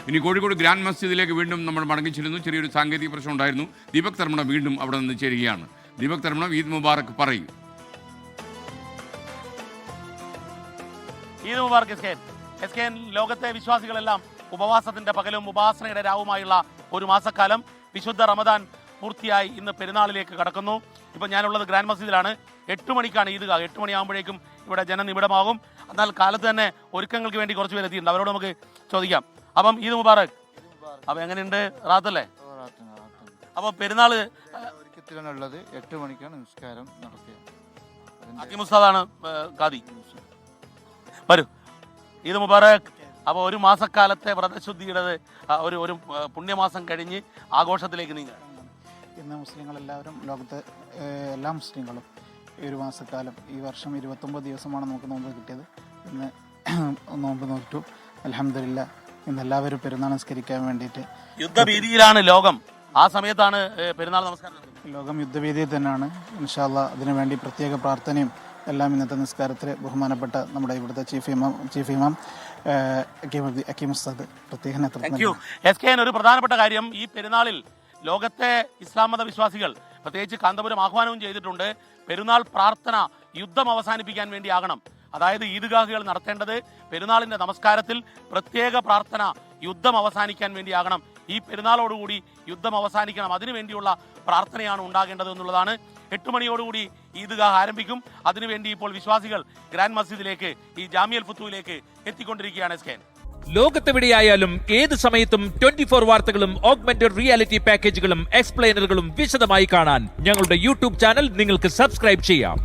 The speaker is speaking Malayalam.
ഇനി കോഴിക്കോട് ഗ്രാൻഡ് മസ്ജിദിലേക്ക് വീണ്ടും നമ്മൾ മടങ്ങിച്ചിരുന്നു. ചെറിയൊരു സാങ്കേതിക പ്രശ്നം ഉണ്ടായിരുന്നു. ദീപക് തർമ്മണ വീണ്ടും അവിടെ നിന്ന് ചേരുകയാണ്. ദീപക് തർമ്മണ, ഈദ് മുബാറക് പറയൂ. Eid Mubarak S K. ലോകത്തെ വിശ്വാസികളെല്ലാം ഉപവാസത്തിന്റെ പകലും ഉപാസനയുടെ രാവുമായുള്ള ഒരു മാസക്കാലം. വിശുദ്ധ റമദാൻ പൂർത്തിയായി ഇന്ന് പെരുന്നാളിലേക്ക് കടക്കുന്നു. ഇപ്പം ഞാനുള്ളത് ഗ്രാൻഡ് മസ്ജിദിലാണ്. 8 മണിക്കാണ് ഈദ്ഗാഹ്. 8 മണിയാകുമ്പോഴേക്കും ഇവിടെ ജനനിബിഡമാകും. എന്നാൽ കാലത്ത് തന്നെ ഒരുക്കങ്ങൾക്ക് വേണ്ടി കുറച്ച് പേര് എത്തിയിട്ടുണ്ട്. അവരോട് നമുക്ക് ചോദിക്കാം. അപ്പം ഈദ് മുബാറക്. അപ്പം എങ്ങനെയുണ്ട്? റാത്തല്ലേ? അപ്പോൾ പെരുന്നാള് ഒരുക്കത്തിലാണുള്ളത്. 8 മണിക്കാണ് നിസ്കാരം നടക്കുക. അക്കിമുസ്താദാണ് ഖാദി. വരൂ. ഈദ് മുബാറക്. അപ്പോൾ ഒരു മാസക്കാലത്തെ വ്രതശുദ്ധിയുടെ ഒരു പുണ്യമാസം കഴിഞ്ഞ് ആഘോഷത്തിലേക്ക് നീങ്ങുക. ഇന്ന് മുസ്ലിങ്ങളെല്ലാവരും, ലോകത്തെ എല്ലാ മുസ്ലിങ്ങളും ഈ ഒരു മാസക്കാലം, ഈ വർഷം 29 ദിവസമാണ് നമുക്ക് നോമ്പ് കിട്ടിയത്. ഇന്ന് നോമ്പ് നോറ്റു. അൽഹംദുലില്ലാ. ഇന്ന് എല്ലാവരും പെരുന്നാൾ നമസ്കരിക്കാൻ വേണ്ടിയിട്ട് യുദ്ധഭീതിയിലാണ് ലോകം. ആ സമയത്താണ് പെരുന്നാൾ നമസ്കാരം. ലോകം യുദ്ധഭീതിയിൽ തന്നെയാണ്. ഇൻഷാ അല്ലാഹ് അതിനുവേണ്ടി പ്രത്യേക പ്രാർത്ഥനയും എല്ലാം ഇന്നത്തെ നിസ്കാരത്തിൽ ബഹുമാനപ്പെട്ട നമ്മുടെ ഇവിടുത്തെ ചീഫ് ഇമാം അക്കീം ഉസ്താദ് പ്രത്യേക നേതൃത്വം. ഒരു പ്രധാനപ്പെട്ട കാര്യം, ഈ പെരുന്നാളിൽ ലോകത്തെ ഇസ്ലാം മത വിശ്വാസികൾ പ്രത്യേകിച്ച് കാന്തപുരം ആഹ്വാനവും ചെയ്തിട്ടുണ്ട്. പെരുന്നാൾ പ്രാർത്ഥന യുദ്ധം അവസാനിപ്പിക്കാൻ വേണ്ടിയാകണം. അതായത് ഈദ്ഗാഹുകൾ നടത്തേണ്ടത് പെരുന്നാളിന്റെ നമസ്കാരത്തിൽ പ്രത്യേക പ്രാർത്ഥന യുദ്ധം അവസാനിക്കാൻ വേണ്ടിയാകണം. ഈ പെരുന്നാളോടുകൂടി യുദ്ധം അവസാനിക്കണം. അതിനുവേണ്ടിയുള്ള പ്രാർത്ഥനയാണ് ഉണ്ടാകേണ്ടത് എന്നുള്ളതാണ്. 8 മണിയോടുകൂടി ഈദ്ഗാഹ് ആരംഭിക്കും. അതിനുവേണ്ടി ഇപ്പോൾ വിശ്വാസികൾ ഗ്രാൻഡ് മസ്ജിദിലേക്ക്, ഈ ജാമിയൽ ഫുത്തൂയിലേക്ക് എത്തിക്കൊണ്ടിരിക്കുകയാണ്. S K. ലോകത്തെവിടെയായാലും ഏത് സമയത്തും 24 വാർത്തകളും ഓഗ്മെന്റഡ് റിയാലിറ്റി പാക്കേജുകളും എക്സ്പ്ലെയിനറുകളും വിശദമായി കാണാൻ ഞങ്ങളുടെ യൂട്യൂബ് ചാനൽ നിങ്ങൾക്ക് സബ്സ്ക്രൈബ് ചെയ്യാം.